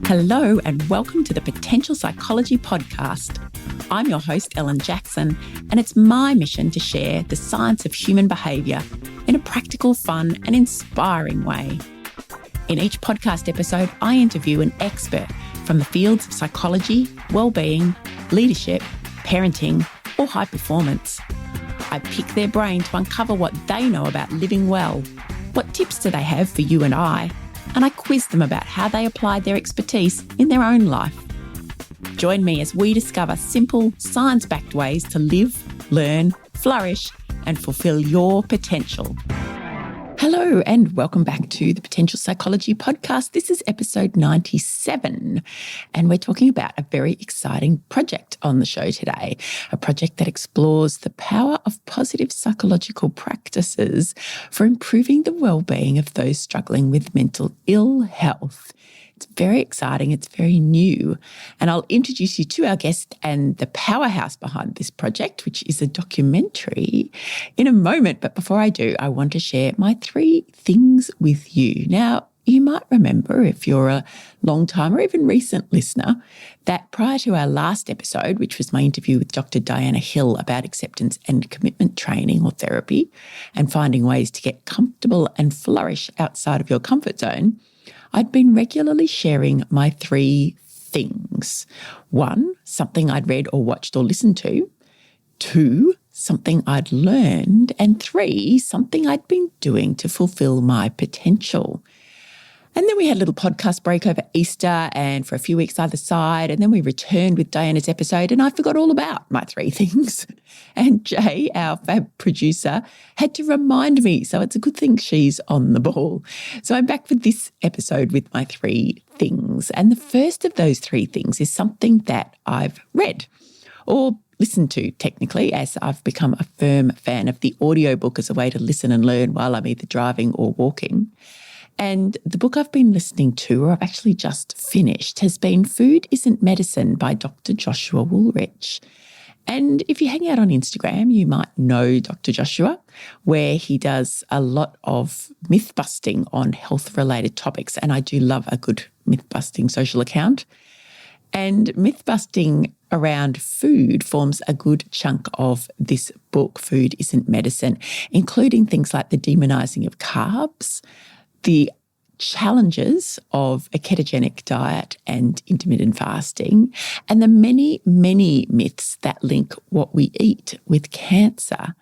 Hello and welcome to the Potential Psychology Podcast. I'm your host, Ellen Jackson, and it's my mission to share the science of human behaviour in a practical, fun and inspiring way. In each podcast episode, I interview an expert from the fields of psychology, well-being, leadership, parenting or high performance. I pick their brain to uncover what they know about living well, what tips do they have for you and I quiz them about how they applied their expertise in their own life. Join me as we discover simple, science-backed ways to live, learn, flourish, and fulfill your potential. Hello and welcome back to the Potential Psychology Podcast. This is episode 97 and we're talking about a very exciting project on the show today, a project that explores the power of positive psychological practices for improving the well-being of those struggling with mental ill health. It's very exciting. It's very new. And I'll introduce you to our guest and the powerhouse behind this project, which is a documentary, in a moment. But before I do, I want to share my 3 things with you. Now, you might remember, if you're a long time or even recent listener, that prior to our last episode, which was my interview with Dr. Diana Hill about acceptance and commitment training or therapy and finding ways to get comfortable and flourish outside of your comfort zone, I'd been regularly sharing my 3 things. 1, something I'd read or watched or listened to. 2, something I'd learned. And 3, something I'd been doing to fulfill my potential. And then we had a little podcast break over Easter and for a few weeks either side. And then we returned with Diana's episode and I forgot all about my 3 things. And Jay, our fab producer, had to remind me. So it's a good thing she's on the ball. So I'm back for this episode with my 3 things. And the first of those 3 things is something that I've read or listened to technically, as I've become a firm fan of the audiobook as a way to listen and learn while I'm either driving or walking. And the book I've been listening to, or I've actually just finished, has been Food Isn't Medicine by Dr. Joshua Woolrich. And if you hang out on Instagram, you might know Dr. Joshua, where he does a lot of myth-busting on health-related topics. And I do love a good myth-busting social account. And myth-busting around food forms a good chunk of this book, Food Isn't Medicine, including things like the demonising of carbs, the challenges of a ketogenic diet and intermittent fasting, and the many, many myths that link what we eat with cancer.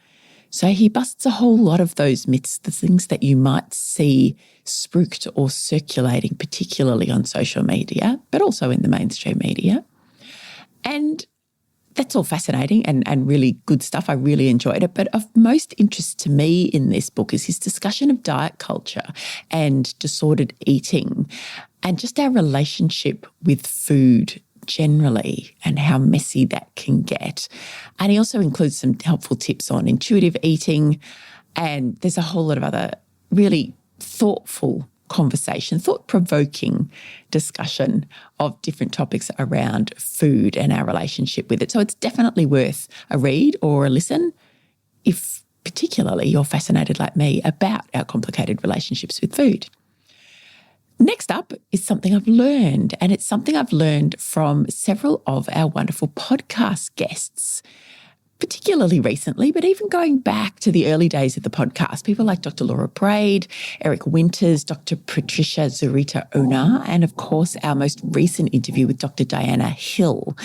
So he busts a whole lot of those myths, the things that you might see spruiked or circulating, particularly on social media, but also in the mainstream media. And that's all fascinating and really good stuff. I really enjoyed it. But of most interest to me in this book is his discussion of diet culture and disordered eating and just our relationship with food generally and how messy that can get. And he also includes some helpful tips on intuitive eating, and there's a whole lot of other really thoughtful conversation, thought-provoking discussion of different topics around food and our relationship with it. So it's definitely worth a read or a listen if particularly you're fascinated like me about our complicated relationships with food. Next up is something I've learned, and it's something I've learned from several of our wonderful podcast guests, particularly recently, but even going back to the early days of the podcast, people like Dr. Laura Braid, Eric Winters, Dr. Patricia Zurita-Ona, and of course, our most recent interview with Dr. Diana Hill.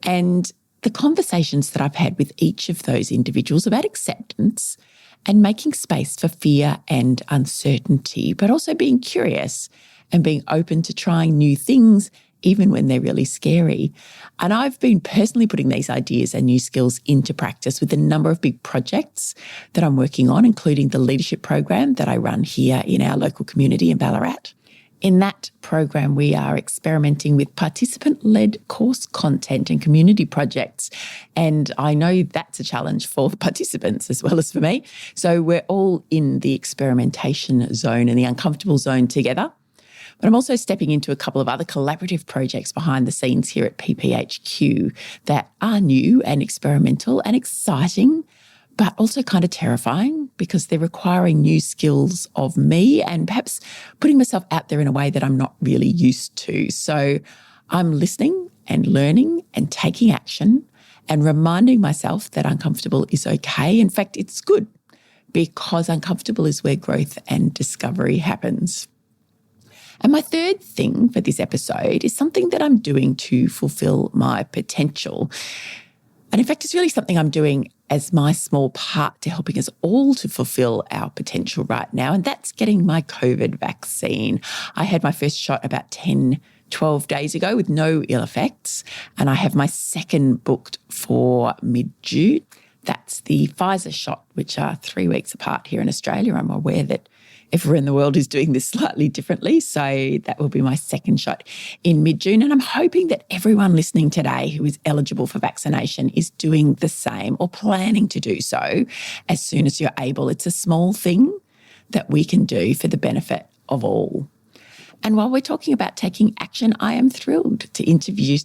And the conversations that I've had with each of those individuals about acceptance and making space for fear and uncertainty, but also being curious and being open to trying new things, even when they're really scary. And I've been personally putting these ideas and new skills into practice with a number of big projects that I'm working on, including the leadership program that I run here in our local community in Ballarat. In that program, we are experimenting with participant-led course content and community projects. And I know that's a challenge for the participants as well as for me. So we're all in the experimentation zone and the uncomfortable zone together. But I'm also stepping into a couple of other collaborative projects behind the scenes here at PPHQ that are new and experimental and exciting, but also kind of terrifying because they're requiring new skills of me and perhaps putting myself out there in a way that I'm not really used to. So I'm listening and learning and taking action and reminding myself that uncomfortable is okay. In fact, it's good because uncomfortable is where growth and discovery happens. And my third thing for this episode is something that I'm doing to fulfill my potential. And in fact, it's really something I'm doing as my small part to helping us all to fulfill our potential right now. And that's getting my COVID vaccine. I had my first shot about 10, 12 days ago with no ill effects. And I have my second booked for mid-June. That's the Pfizer shot, which are 3 weeks apart here in Australia. I'm aware that everywhere in the world is doing this slightly differently. So that will be my second shot in mid-June. And I'm hoping that everyone listening today who is eligible for vaccination is doing the same or planning to do so as soon as you're able. It's a small thing that we can do for the benefit of all. And while we're talking about taking action, I am thrilled to introduce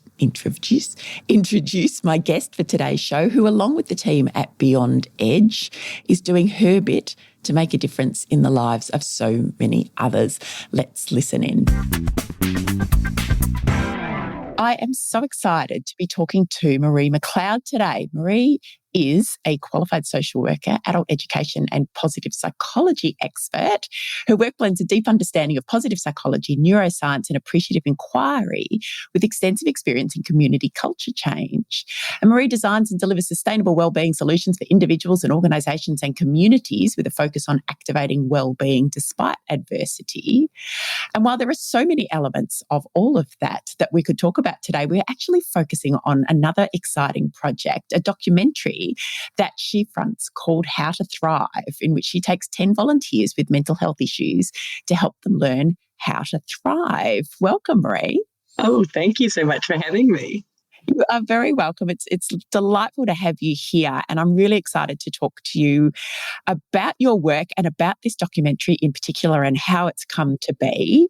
my guest for today's show, who, along with the team at Beyond Edge, is doing her bit to make a difference in the lives of so many others. Let's listen in. I am so excited to be talking to Marie McLeod today. Marie is a qualified social worker, adult education and positive psychology expert. Her work blends a deep understanding of positive psychology, neuroscience and appreciative inquiry with extensive experience in community culture change. And Marie designs and delivers sustainable wellbeing solutions for individuals and organisations and communities with a focus on activating wellbeing despite adversity. And while there are so many elements of all of that we could talk about today, we're actually focusing on another exciting project, a documentary that she fronts called How to Thrive, in which she takes 10 volunteers with mental health issues to help them learn how to thrive. Welcome, Marie. Oh, thank you so much for having me. You are very welcome. It's delightful to have you here, and I'm really excited to talk to you about your work and about this documentary in particular and how it's come to be.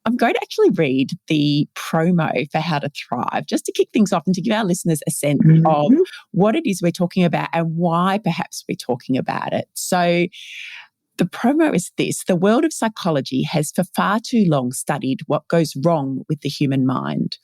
I'm going to actually read the promo for How to Thrive just to kick things off and to give our listeners a sense of what it is we're talking about and why perhaps we're talking about it. So the promo is this: the world of psychology has for far too long studied what goes wrong with the human mind.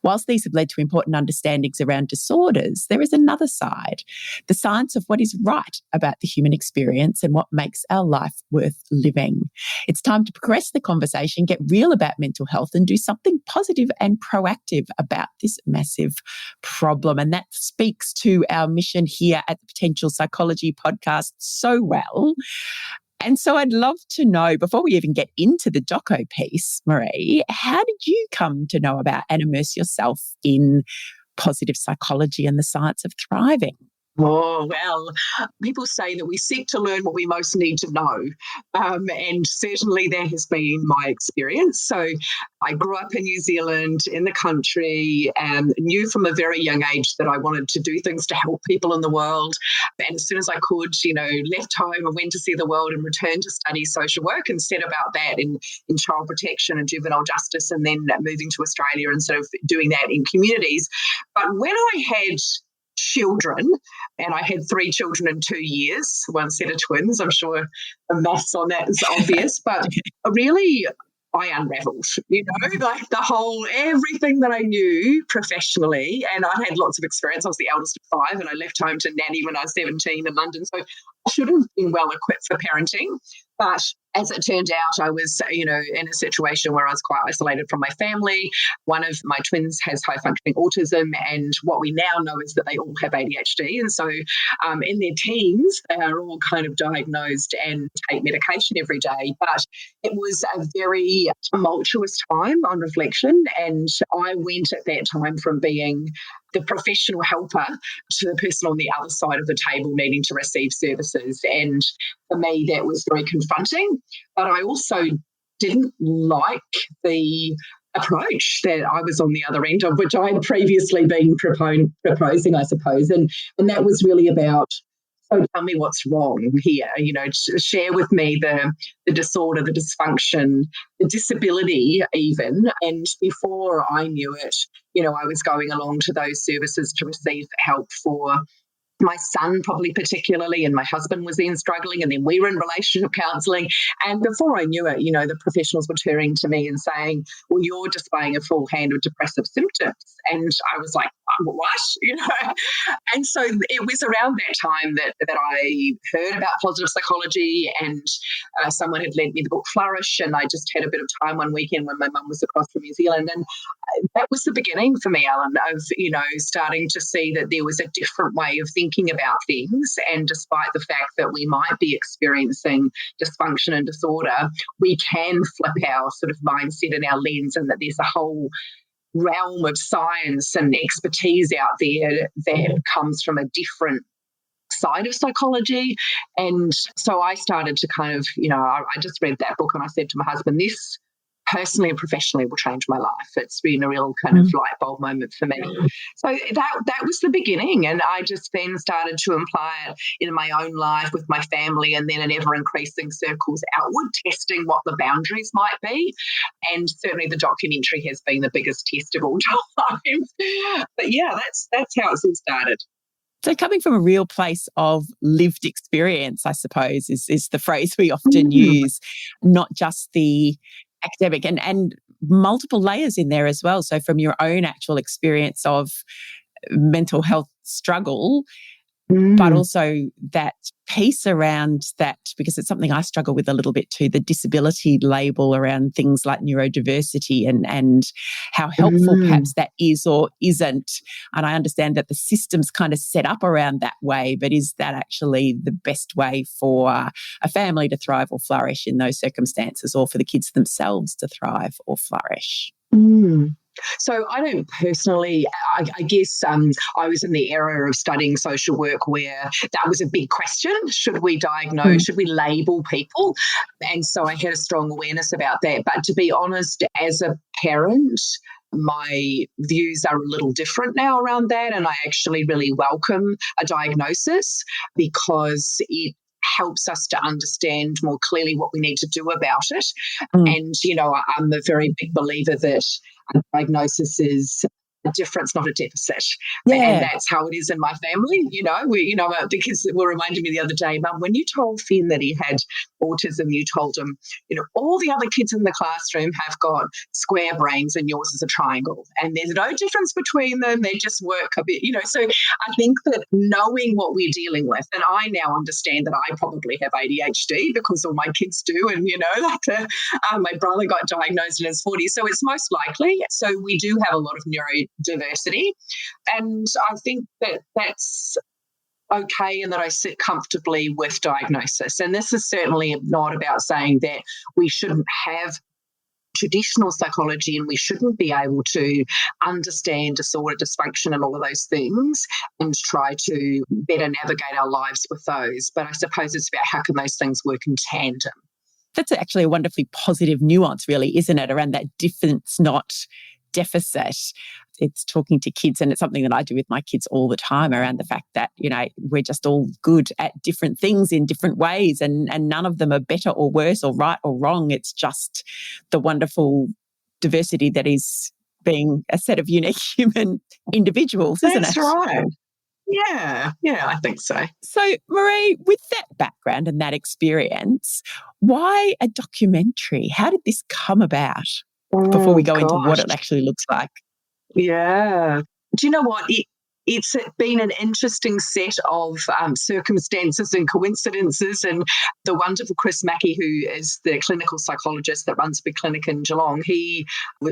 Whilst these have led to important understandings around disorders, there is another side, the science of what is right about the human experience and what makes our life worth living. It's time to progress the conversation, get real about mental health and do something positive and proactive about this massive problem. And that speaks to our mission here at the Potential Psychology Podcast so well. And so I'd love to know, before we even get into the doco piece, Marie, how did you come to know about and immerse yourself in positive psychology and the science of thriving? Oh, well, people say that we seek to learn what we most need to know. And certainly that has been my experience. So I grew up in New Zealand, in the country, and knew from a very young age that I wanted to do things to help people in the world. And as soon as I could, left home and went to see the world and returned to study social work and set about that in child protection and juvenile justice, and then moving to Australia and sort of doing that in communities. But when I had children, and I had 3 children in 2 years, one set of twins. I'm sure the maths on that is obvious, but really I unraveled, like everything that I knew professionally. And I had lots of experience. I was the eldest of 5 and I left home to nanny when I was 17 in London. So I should have been well equipped for parenting. But as it turned out, I was, in a situation where I was quite isolated from my family. One of my twins has high-functioning autism, and what we now know is that they all have ADHD. And so in their teens, they are all kind of diagnosed and take medication every day. But it was a very tumultuous time on reflection, and I went at that time from being the professional helper to the person on the other side of the table needing to receive services. And for me, that was very confronting. But I also didn't like the approach that I was on the other end of, which I had previously been proposing, I suppose. And that was really about, so tell me what's wrong here, share with me the disorder, the dysfunction, the disability even. And before I knew it, I was going along to those services to receive help for my son probably particularly, and my husband was then struggling, and then we were in relationship counselling. And before I knew it, the professionals were turning to me and saying, well, you're displaying a full hand of depressive symptoms. And I was like, what? And so it was around that time that I heard about positive psychology, and someone had lent me the book Flourish, and I just had a bit of time one weekend when my mum was across from New Zealand. And that was the beginning for me, Ellen, of, starting to see that there was a different way of thinking about things. And despite the fact that we might be experiencing dysfunction and disorder, we can flip our sort of mindset and our lens, and that there's a whole realm of science and expertise out there that comes from a different side of psychology. And so I started to kind of, I just read that book and I said to my husband, this personally and professionally will change my life. It's been a real kind of light bulb moment for me. So that was the beginning. And I just then started to apply it in my own life with my family, and then in ever increasing circles outward, testing what the boundaries might be. And certainly the documentary has been the biggest test of all time. But yeah, that's how it's all started. So coming from a real place of lived experience, I suppose, is the phrase we often use, not just the academic, and multiple layers in there as well. So from your own actual experience of mental health struggle, but also that piece around that, because it's something I struggle with a little bit too, the disability label around things like neurodiversity and how helpful perhaps that is or isn't. And I understand that the system's kind of set up around that way, but is that actually the best way for a family to thrive or flourish in those circumstances, or for the kids themselves to thrive or flourish? So I don't personally, I guess I was in the era of studying social work where that was a big question. Should we diagnose, should we label people? And so I had a strong awareness about that. But to be honest, as a parent, my views are a little different now around that. And I actually really welcome a diagnosis, because it helps us to understand more clearly what we need to do about it. And, I'm a very big believer that a diagnosis is a difference, not a deficit. Yeah. And that's how it is in my family. The kids were reminding me the other day, Mum, when you told Finn that he had autism, you told him, all the other kids in the classroom have got square brains and yours is a triangle. And there's no difference between them. They just work a bit, So I think that knowing what we're dealing with, and I now understand that I probably have ADHD because all my kids do. And, my brother got diagnosed in his 40s. So it's most likely. So we do have a lot of neurodiversity. And I think that that's okay, and that I sit comfortably with diagnosis. And this is certainly not about saying that we shouldn't have traditional psychology and we shouldn't be able to understand disorder, dysfunction and all of those things and try to better navigate our lives with those. But I suppose it's about how can those things work in tandem. That's actually a wonderfully positive nuance, really, isn't it, around that difference, not deficit. It's talking to kids, and it's something that I do with my kids all the time, around the fact that, we're just all good at different things in different ways, and none of them are better or worse or right or wrong. It's just the wonderful diversity that is being a set of unique human individuals, isn't it? That's right. Yeah, I think so. So, Marie, with that background and that experience, why a documentary? How did this come about? Before we go into what it actually looks like. Yeah. Do you know what? It's been an interesting set of circumstances and coincidences. And the wonderful Chris Mackey, who is the clinical psychologist that runs a big clinic in Geelong, he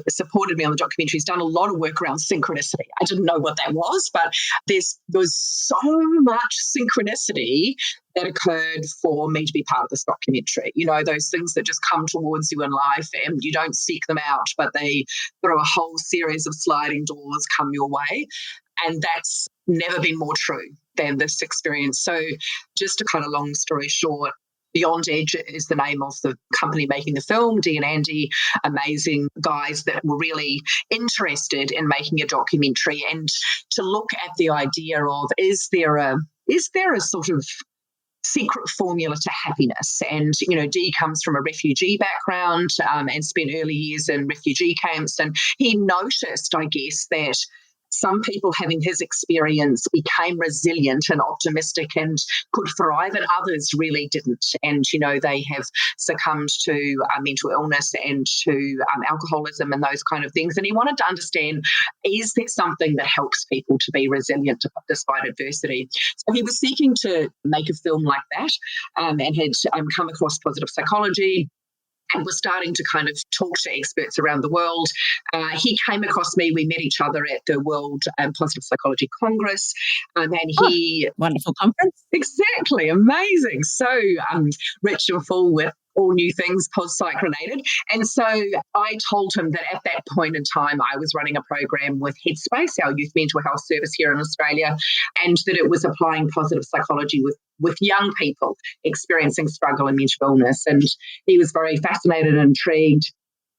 supported me on the documentary. He's done a lot of work around synchronicity. I didn't know what that was, but there was so much synchronicity that occurred for me to be part of this documentary. Those things that just come towards you in life and you don't seek them out, but they through a whole series of sliding doors come your way. And that's never been more true than this experience. So just to kind of long story short, Beyond Edge is the name of the company making the film. Dee and Andy, amazing guys that were really interested in making a documentary and to look at the idea of is there a sort of secret formula to happiness. And, Dee comes from a refugee background and spent early years in refugee camps. And he noticed, I guess, that some people having his experience became resilient and optimistic and could thrive, and others really didn't. And, they have succumbed to mental illness and to alcoholism and those kind of things. And he wanted to understand, is there something that helps people to be resilient despite adversity? So he was seeking to make a film like that, and had come across positive psychology and was starting to kind of talk to experts around the world. He came across me. We met each other at the World Positive Psychology Congress. And he... wonderful conference. Exactly. Amazing. So rich and full with all new things post-psychronated. And so I told him that at that point in time, I was running a program with Headspace, our youth mental health service here in Australia, and that it was applying positive psychology with young people experiencing struggle and mental illness. And he was very fascinated and intrigued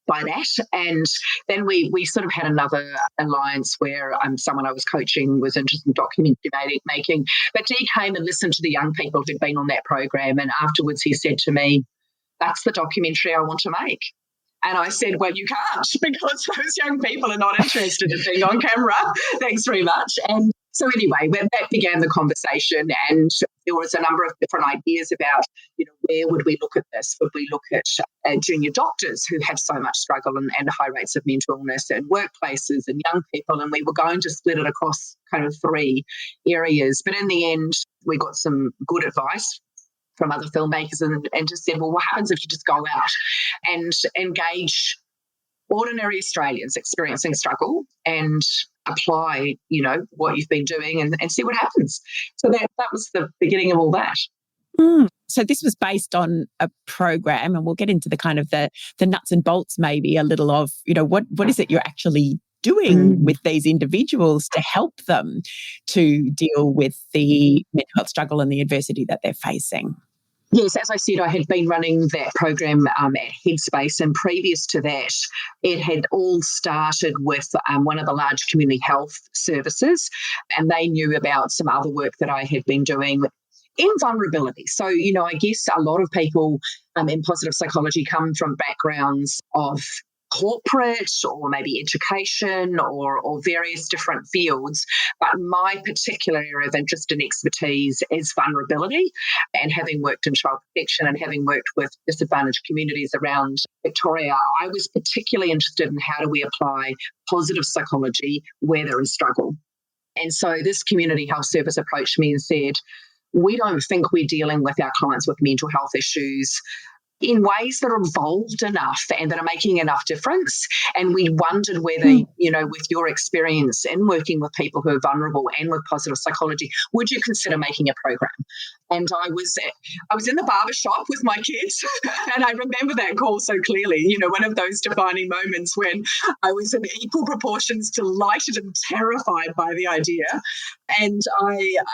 by that. And then we sort of had another alliance where someone I was coaching was interested in documentary making. But he came and listened to the young people who'd been on that program. And afterwards he said to me, "That's the documentary I want to make." And I said, "Well, you can't, because those young people are not interested in being on camera. Thanks very much." And so anyway, that began the conversation, and there was a number of different ideas about, where would we look at this? Would we look at junior doctors who have so much struggle and high rates of mental illness, and workplaces and young people? And we were going to split it across kind of 3 areas. But in the end, we got some good advice from other filmmakers and just said, well, what happens if you just go out and engage ordinary Australians experiencing struggle and apply, what you've been doing and see what happens? So that was the beginning of all that. So this was based on a program, and we'll get into the kind of the nuts and bolts maybe a little of, what is it you're actually doing with these individuals to help them to deal with the mental health struggle and the adversity that they're facing? Yes, as I said, I had been running that program at Headspace, and previous to that, it had all started with one of the large community health services, and they knew about some other work that I had been doing in vulnerability. So, I guess a lot of people in positive psychology come from backgrounds of corporate or maybe education or various different fields. But my particular area of interest and expertise is vulnerability. And having worked in child protection and having worked with disadvantaged communities around Victoria, I was particularly interested in how do we apply positive psychology where there is struggle. And so this community health service approached me and said, we don't think we're dealing with our clients with mental health issues in ways that are evolved enough and that are making enough difference. And we wondered whether, with your experience in working with people who are vulnerable and with positive psychology, would you consider making a program? And I was in the barber shop with my kids, and I remember that call so clearly, one of those defining moments when I was in equal proportions delighted and terrified by the idea. And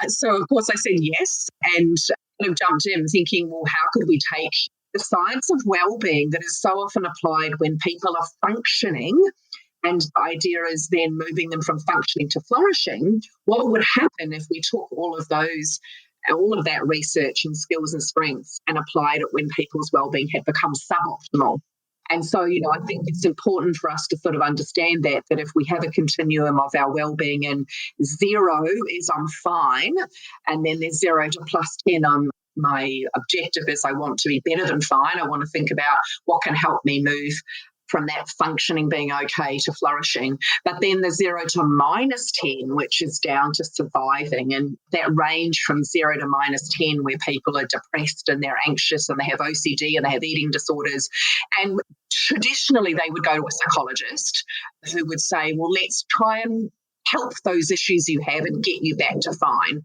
so of course I said yes, and kind of jumped in thinking, well, how could we take the science of well-being that is so often applied when people are functioning, and the idea is then moving them from functioning to flourishing, what would happen if we took all of that research and skills and strengths and applied it when people's well-being had become suboptimal? And so, I think it's important for us to sort of understand that if we have a continuum of our well-being, and 0 is I'm fine, and then there's 0 to +10, my objective is I want to be better than fine. I want to think about what can help me move from that functioning being okay to flourishing. But then the 0 to -10, which is down to surviving, and that range from 0 to -10 where people are depressed and they're anxious and they have OCD and they have eating disorders. And traditionally they would go to a psychologist who would say, well, let's try and help those issues you have and get you back to fine.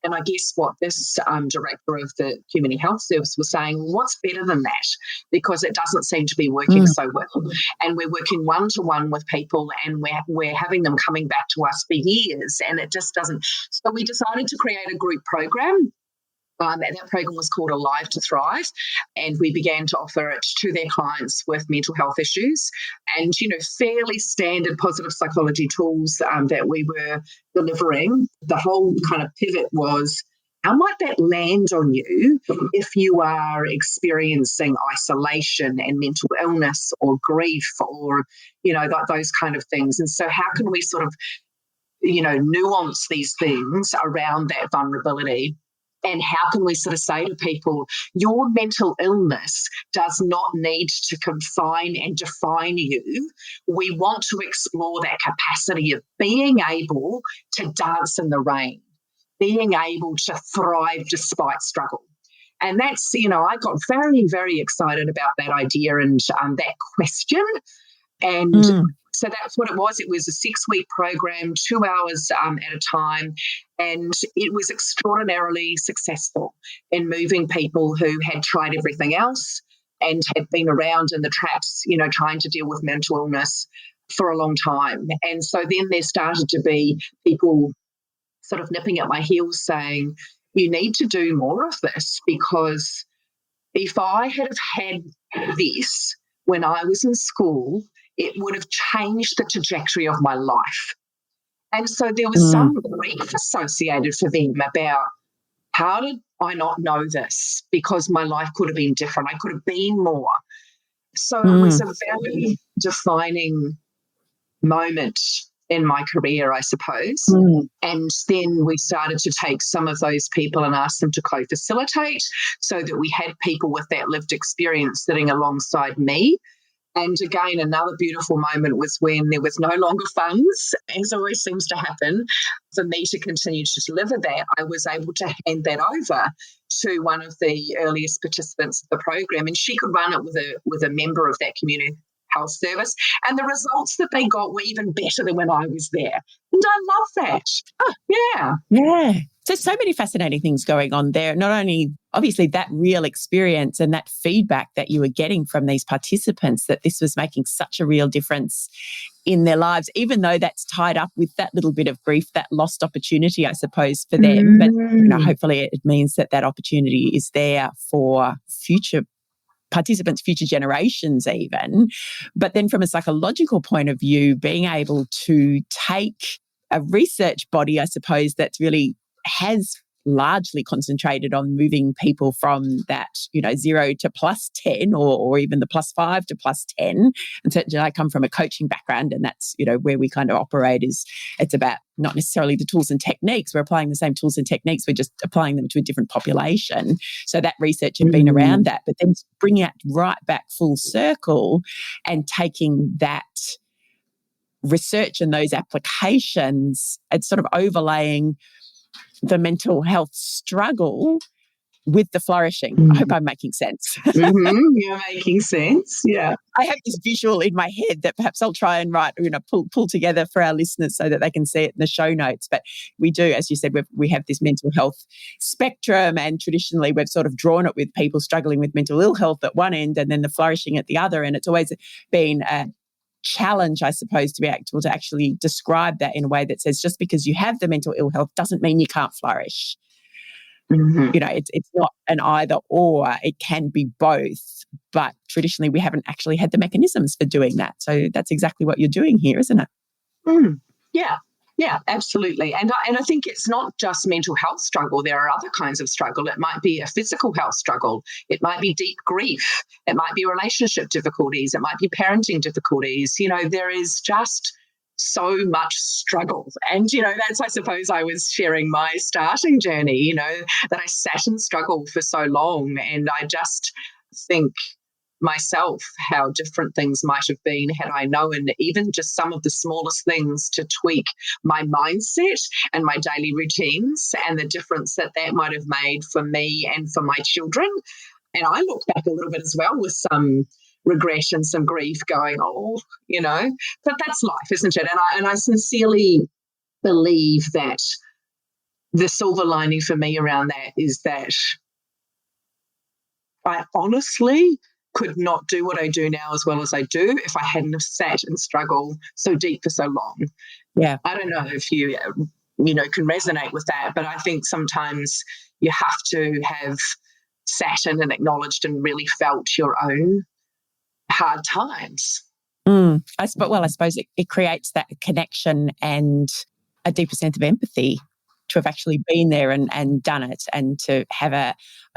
And I guess what this director of the community health service was saying, what's better than that? Because it doesn't seem to be working so well. And we're working one-to-one with people, and we're having them coming back to us for years, and it just doesn't. So we decided to create a group program. And that program was called Alive to Thrive, and we began to offer it to their clients with mental health issues and, fairly standard positive psychology tools that we were delivering. The whole kind of pivot was, how might that land on you if you are experiencing isolation and mental illness or grief or, those kind of things? And so how can we sort of nuance these things around that vulnerability. And how can we sort of say to people, your mental illness does not need to confine and define you. We want to explore that capacity of being able to dance in the rain, being able to thrive despite struggle. And that's, I got very, very excited about that idea and that question. And so that's what it was. It was a 6-week program, 2 hours at a time. And it was extraordinarily successful in moving people who had tried everything else and had been around in the traps, trying to deal with mental illness for a long time. And so then there started to be people sort of nipping at my heels saying, you need to do more of this, because if I had had this when I was in school, it would have changed the trajectory of my life. And so there was some grief associated for them about, how did I not know this? Because my life could have been different. I could have been more. So it was a very defining moment in my career, I suppose. And then we started to take some of those people and ask them to co-facilitate, so that we had people with that lived experience sitting alongside me. And again, another beautiful moment was when there was no longer funds, as always seems to happen, for me to continue to deliver that. I was able to hand that over to one of the earliest participants of the program, and she could run it with a member of that community health service. And the results that they got were even better than when I was there. And I love that. Oh, yeah. Yeah. So many fascinating things going on there. Not only, obviously, that real experience and that feedback that you were getting from these participants, that this was making such a real difference in their lives, even though that's tied up with that little bit of grief, that lost opportunity, I suppose, for them. But hopefully it means that opportunity is there for future participants, future generations even. But then from a psychological point of view, being able to take a research body, I suppose, that's really has largely concentrated on moving people from that, 0 to +10 or even the +5 to +10. And certainly I come from a coaching background, and that's, where we kind of operate it's about not necessarily the tools and techniques. We're applying the same tools and techniques. We're just applying them to a different population. So that research had been around that, but then bringing it right back full circle and taking that research and those applications and sort of overlaying the mental health struggle with the flourishing. I hope I'm making sense. You're making sense. Yeah. I have this visual in my head that perhaps I'll try and write, pull together for our listeners so that they can see it in the show notes. But we do, as you said, we have this mental health spectrum, and traditionally we've sort of drawn it with people struggling with mental ill health at one end and then the flourishing at the other. And it's always been a challenge, I suppose, to be able to actually describe that in a way that says just because you have the mental ill health doesn't mean you can't flourish. It's not an either or. It can be both, but traditionally we haven't actually had the mechanisms for doing that. So that's exactly what you're doing here, isn't it? Yeah, absolutely. And I think it's not just mental health struggle. There are other kinds of struggle. It might be a physical health struggle. It might be deep grief. It might be relationship difficulties. It might be parenting difficulties. There is just so much struggle. And, that's, I suppose, I was sharing my starting journey, that I sat and struggled for so long. And I just think myself how different things might have been had I known even just some of the smallest things to tweak my mindset and my daily routines, and the difference that might have made for me and for my children. And I look back a little bit as well with some regret and some grief going, but that's life, isn't it? And I sincerely believe that the silver lining for me around that is that I honestly could not do what I do now as well as I do if I hadn't have sat and struggled so deep for so long. Yeah. I don't know if you can resonate with that, but I think sometimes you have to have sat in and acknowledged and really felt your own hard times. I suppose it creates that connection and a deeper sense of empathy to have actually been there and done it, and to have a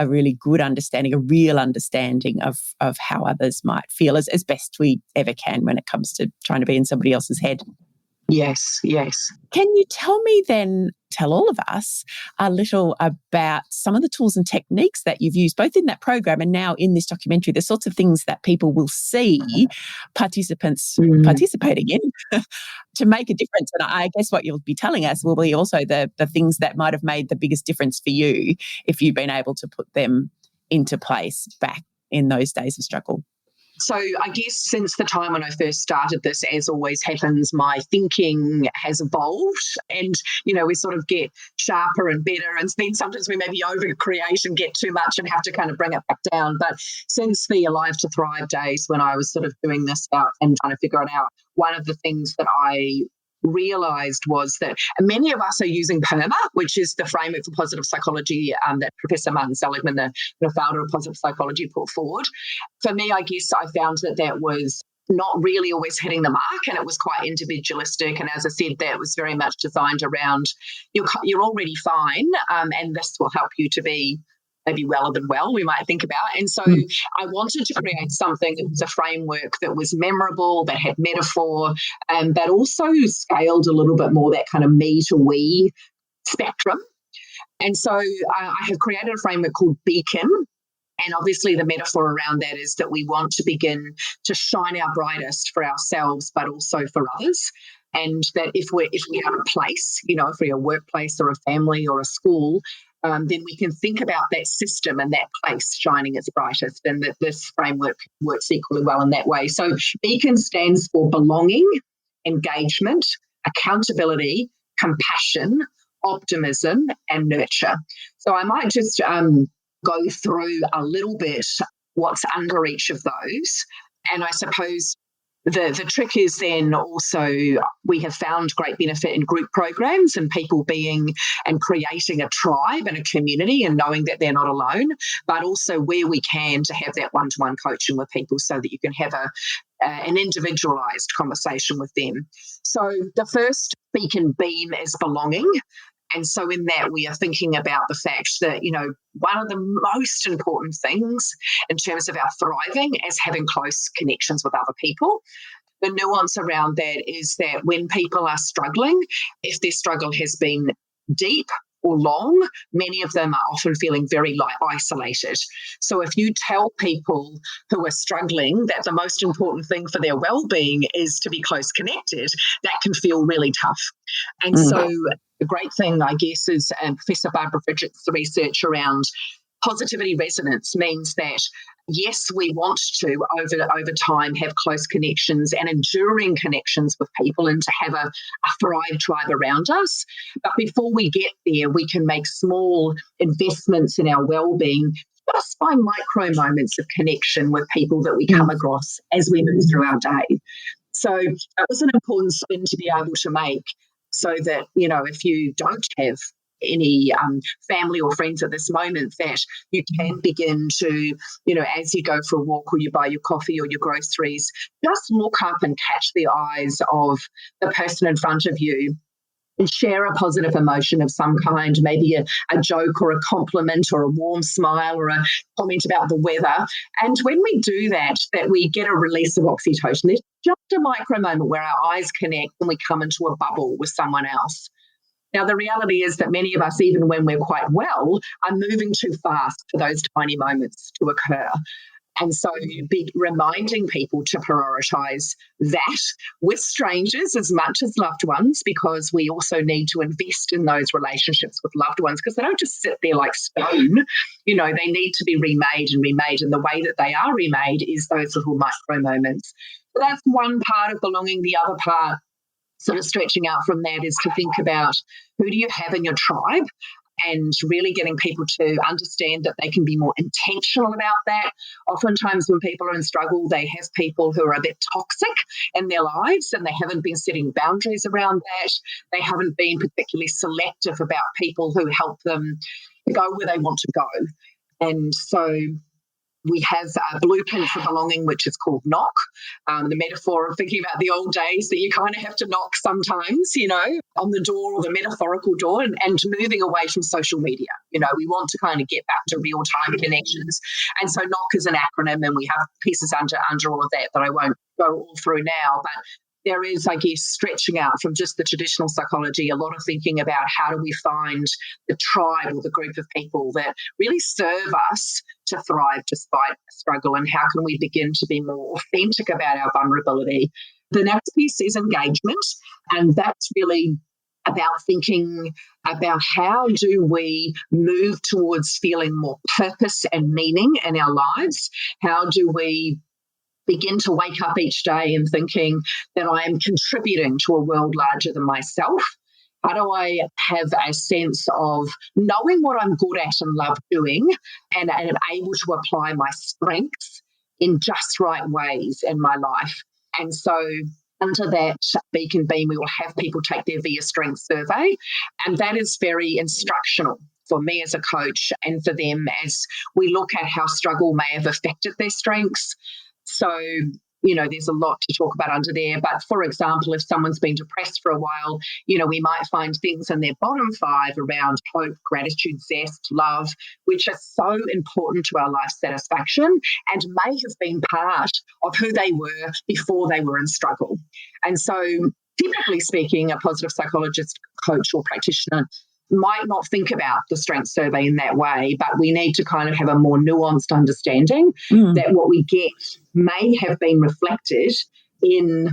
really good understanding, a real understanding of how others might feel as best we ever can when it comes to trying to be in somebody else's head. Yes, yes. Can you tell all of us a little about some of the tools and techniques that you've used, both in that program and now in this documentary, the sorts of things that people will see participants participating in to make a difference? And I guess what you'll be telling us will be also the things that might have made the biggest difference for you if you've been able to put them into place back in those days of struggle. So I guess since the time when I first started this, as always happens, my thinking has evolved and, we sort of get sharper and better. And then sometimes we maybe over-create and get too much and have to kind of bring it back down. But since the Alive to Thrive days, when I was sort of doing this out and trying to figure it out, one of the things that I realised was that many of us are using PERMA, which is the framework for positive psychology that Professor Martin Seligman, the founder of positive psychology, put forward. For me, I guess I found that was not really always hitting the mark, and it was quite individualistic. And as I said, that was very much designed around you're already fine, and this will help you to be maybe weller than well, we might think about. And so I wanted to create something that was a framework that was memorable, that had metaphor, and that also scaled a little bit more that kind of me to we spectrum. And so I have created a framework called Beacon. And obviously the metaphor around that is that we want to begin to shine our brightest for ourselves, but also for others. And that if we are a place, if we're a workplace or a family or a school, then we can think about that system and that place shining its brightest, and that this framework works equally well in that way. So Beacon stands for belonging, engagement, accountability, compassion, optimism, and nurture. So I might just go through a little bit what's under each of those. And I suppose the trick is then also we have found great benefit in group programs and people being and creating a tribe and a community and knowing that they're not alone, but also where we can to have that one-to-one coaching with people so that you can have an individualized conversation with them. So the first beacon beam is belonging. And so in that, we are thinking about the fact that, one of the most important things in terms of our thriving is having close connections with other people. The nuance around that is that when people are struggling, if their struggle has been deep or long, many of them are often feeling very isolated. So if you tell people who are struggling that the most important thing for their well-being is to be close connected, that can feel really tough. And so the great thing, I guess, is Professor Barbara Fridrick's research around positivity resonance means that, yes, we want to, over time, have close connections and enduring connections with people and to have a Thrive tribe around us. But before we get there, we can make small investments in our well-being just by micro moments of connection with people that we come across as we move through our day. So that was an important spin to be able to make so that, if you don't have any family or friends at this moment, that you can begin to, as you go for a walk or you buy your coffee or your groceries, just look up and catch the eyes of the person in front of you and share a positive emotion of some kind, maybe a joke or a compliment or a warm smile or a comment about the weather. And when we do that we get a release of oxytocin. There's just a micro moment where our eyes connect and we come into a bubble with someone else. Now, the reality is that many of us, even when we're quite well, are moving too fast for those tiny moments to occur. And so be reminding people to prioritise that with strangers as much as loved ones, because we also need to invest in those relationships with loved ones because they don't just sit there like stone. They need to be remade. And the way that they are remade is those little micro moments. So that's one part of belonging. The other part, sort of stretching out from that, is to think about who do you have in your tribe and really getting people to understand that they can be more intentional about that. Oftentimes when people are in struggle, they have people who are a bit toxic in their lives and they haven't been setting boundaries around that. They haven't been particularly selective about people who help them go where they want to go. And so we have a blueprint for belonging, which is called knock. The metaphor of thinking about the old days that you kind of have to knock sometimes, on the door or the metaphorical door, and moving away from social media. We want to kind of get back to real-time connections. And so knock is an acronym, and we have pieces under all of that I won't go all through now. But there is, I guess, stretching out from just the traditional psychology, a lot of thinking about how do we find the tribe or the group of people that really serve us to thrive despite struggle, and how can we begin to be more authentic about our vulnerability. The next piece is engagement, and that's really about thinking about how do we move towards feeling more purpose and meaning in our lives. How do we begin to wake up each day and thinking that I am contributing to a world larger than myself? How do I have a sense of knowing what I'm good at and love doing, and am able to apply my strengths in just right ways in my life? And so under that beacon beam, we will have people take their VIA Strengths survey, and that is very instructional for me as a coach and for them as we look at how struggle may have affected their strengths. So, there's a lot to talk about under there. But for example, if someone's been depressed for a while, we might find things in their bottom 5 around hope, gratitude, zest, love, which are so important to our life satisfaction and may have been part of who they were before they were in struggle. And so, typically speaking, a positive psychologist, coach, or practitioner might not think about the strength survey in that way, but we need to kind of have a more nuanced understanding that what we get may have been reflected in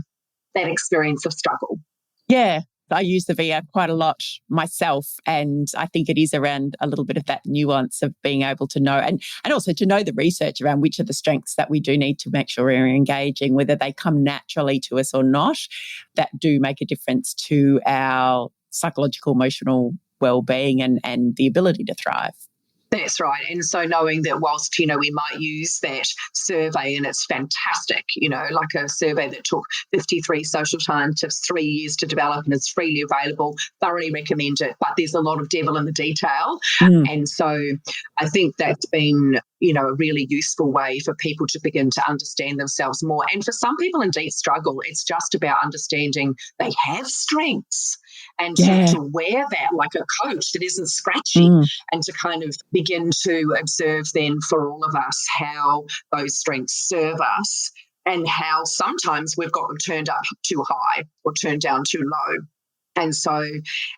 that experience of struggle. Yeah, I use the VIA quite a lot myself, and I think it is around a little bit of that nuance of being able to know and also to know the research around which are the strengths that we do need to make sure we're engaging, whether they come naturally to us or not, that do make a difference to our psychological, emotional well-being and the ability to thrive. That's right. And so knowing that whilst, we might use that survey and it's fantastic, like a survey that took 53 social scientists 3 years to develop and is freely available, thoroughly recommend it. But there's a lot of devil in the detail. And so I think that's been, a really useful way for people to begin to understand themselves more. And for some people indeed struggle, it's just about understanding they have strengths. And to wear that like a coat that isn't scratchy, and to kind of begin to observe then for all of us how those strengths serve us and how sometimes we've got them turned up too high or turned down too low. And so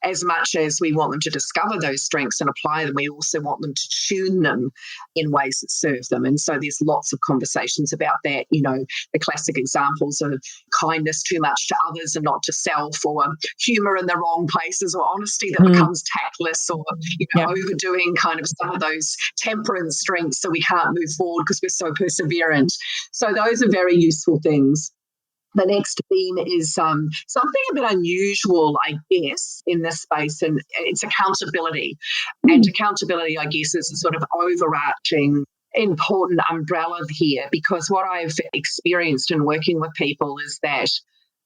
as much as we want them to discover those strengths and apply them, we also want them to tune them in ways that serve them. And so there's lots of conversations about that, the classic examples of kindness too much to others and not to self, or humour in the wrong places, or honesty that becomes tactless, or overdoing kind of some of those temperance strengths so we can't move forward because we're so perseverant. So those are very useful things. The next theme is something a bit unusual, I guess, in this space, and it's accountability. And accountability, I guess, is a sort of overarching important umbrella here, because what I've experienced in working with people is that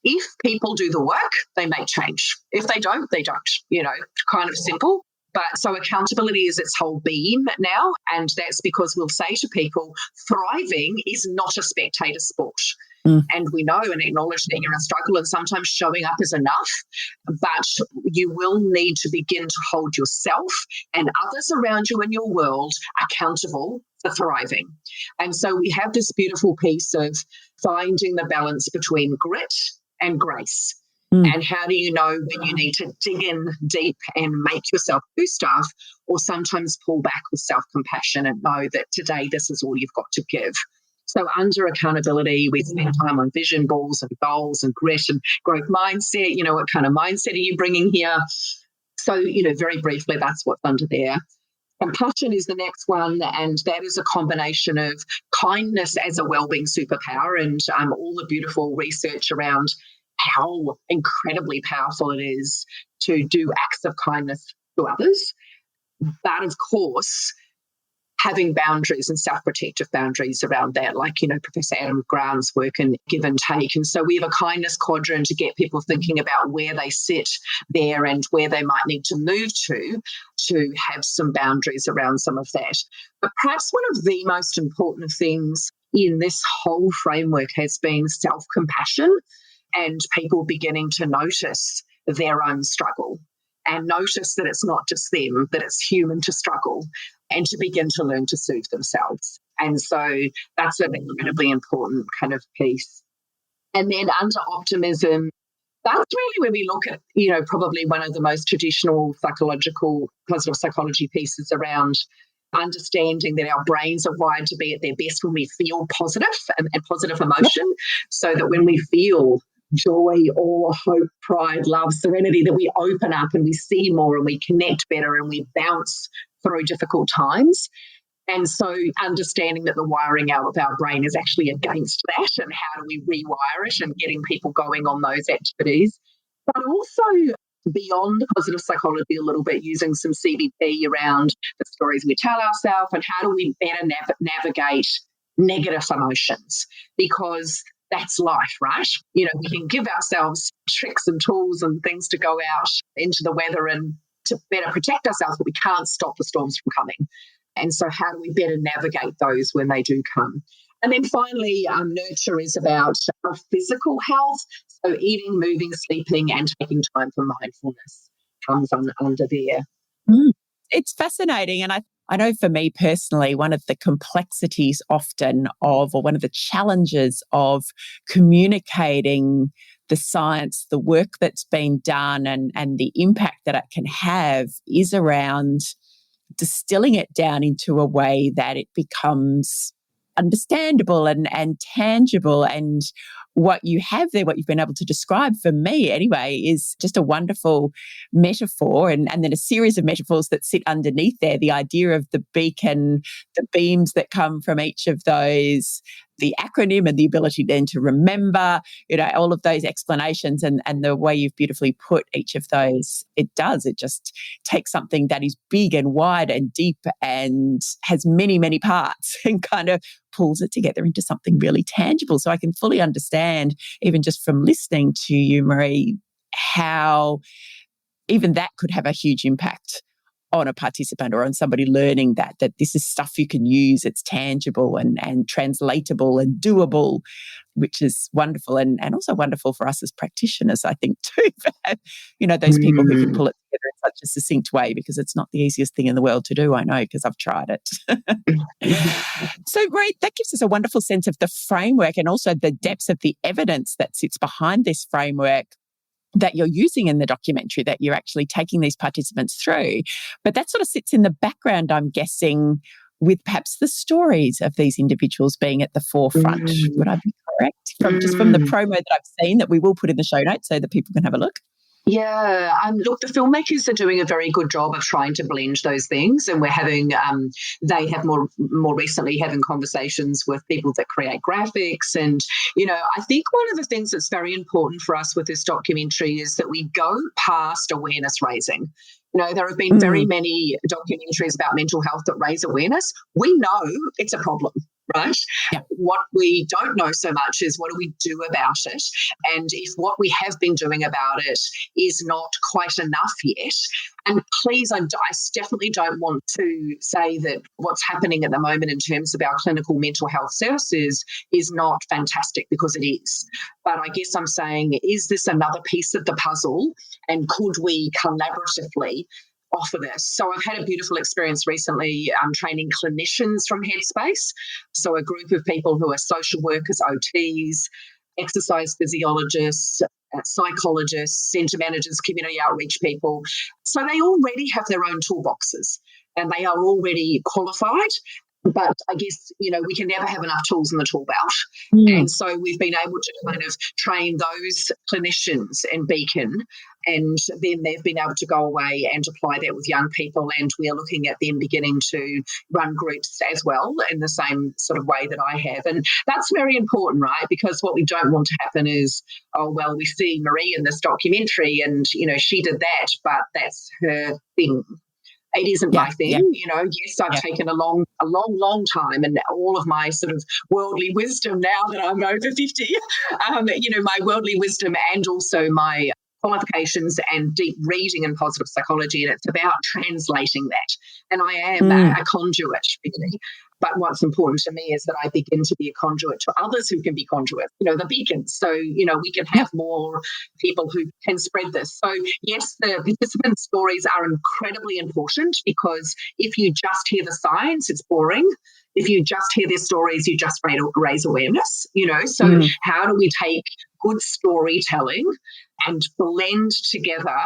if people do the work, they make change. If they don't, they don't, kind of simple. But so accountability is its whole beam now, and that's because we'll say to people, thriving is not a spectator sport. And we know and acknowledge that you're in struggle, and sometimes showing up is enough, but you will need to begin to hold yourself and others around you in your world accountable for thriving. And so we have this beautiful piece of finding the balance between grit and grace. And how do you know when you need to dig in deep and make yourself do stuff, or sometimes pull back with self-compassion and know that today this is all you've got to give. So under accountability, we spend time on vision boards and goals and grit and growth mindset. What kind of mindset are you bringing here? So, very briefly, that's what's under there. Compassion is the next one, and that is a combination of kindness as a wellbeing superpower, and all the beautiful research around how incredibly powerful it is to do acts of kindness to others. But of course, having boundaries and self-protective boundaries around that, like, Professor Adam Grant's work in give and take. And so we have a kindness quadrant to get people thinking about where they sit there and where they might need to move to have some boundaries around some of that. But perhaps one of the most important things in this whole framework has been self-compassion, and people beginning to notice their own struggle and notice that it's not just them, that it's human to struggle, and to begin to learn to soothe themselves. And so that's an incredibly important kind of piece. And then under optimism, that's really where we look at, probably one of the most traditional positive psychology pieces around understanding that our brains are wired to be at their best when we feel positive and positive emotion, so that when we feel joy, awe, hope, pride, love, serenity, that we open up and we see more and we connect better and we bounce through difficult times. And so understanding that the wiring out of our brain is actually against that, and how do we rewire it, and getting people going on those activities. But also beyond positive psychology a little bit, using some CBT around the stories we tell ourselves and how do we better navigate negative emotions, because that's life, right? We can give ourselves tricks and tools and things to go out into the weather and to better protect ourselves, but we can't stop the storms from coming. And so how do we better navigate those when they do come? And then finally, nurture is about our physical health. So eating, moving, sleeping, and taking time for mindfulness comes under there. It's fascinating. And I know for me personally, one of the complexities often of, or one of the challenges of communicating the science, the work that's been done and the impact that it can have is around distilling it down into a way that it becomes understandable and tangible. And what you have there, what you've been able to describe for me anyway, is just a wonderful metaphor, and then a series of metaphors that sit underneath there. The idea of the beacon, the beams that come from each of those, the acronym, and the ability then to remember, all of those explanations, and the way you've beautifully put each of those. It just takes something that is big and wide and deep and has many, many parts and kind of pulls it together into something really tangible. So I can fully understand, even just from listening to you, Marie, how even that could have a huge impact on a participant or on somebody learning that this is stuff you can use. It's tangible and translatable and doable, which is wonderful, and also wonderful for us as practitioners, I think, too, for those people who can pull it together in such a succinct way, because it's not the easiest thing in the world to do, I know, because I've tried it. So, Marie, that gives us a wonderful sense of the framework and also the depths of the evidence that sits behind this framework that you're using in the documentary, that you're actually taking these participants through. But that sort of sits in the background, I'm guessing, with perhaps the stories of these individuals being at the forefront. Would I be correct? From the promo that I've seen, that we will put in the show notes so that people can have a look. Yeah, look, the filmmakers are doing a very good job of trying to blend those things, and we're having, they have more recently having conversations with people that create graphics, and I think one of the things that's very important for us with this documentary is that we go past awareness raising. There have been very many documentaries about mental health that raise awareness. We know it's a problem, right? Yeah. What we don't know so much is what do we do about it? And if what we have been doing about it is not quite enough yet, and please, I definitely don't want to say that what's happening at the moment in terms of our clinical mental health services is not fantastic, because it is. But I guess I'm saying, is this another piece of the puzzle, and could we collaboratively offer this? So I've had a beautiful experience recently training clinicians from Headspace. So a group of people who are social workers, OTs, exercise physiologists, psychologists, centre managers, community outreach people. So they already have their own toolboxes and they are already qualified. But I guess, we can never have enough tools in the tool belt. And so we've been able to kind of train those clinicians in Beacon, and then they've been able to go away and apply that with young people. And we're looking at them beginning to run groups as well in the same sort of way that I have. And that's very important, right? Because what we don't want to happen is, oh, well, we see Marie in this documentary and, she did that, but that's her thing. It isn't my thing, Yes, I've taken a long time, and all of my sort of worldly wisdom now that I'm over 50, my worldly wisdom and also my qualifications and deep reading in positive psychology, and it's about translating that. And I am a conduit, really. But what's important to me is that I begin to be a conduit to others who can be conduits, the beacons. So, we can have more people who can spread this. So, yes, the participant stories are incredibly important, because if you just hear the science, it's boring. if you just hear their stories, you just raise awareness, So how do we take good storytelling and blend together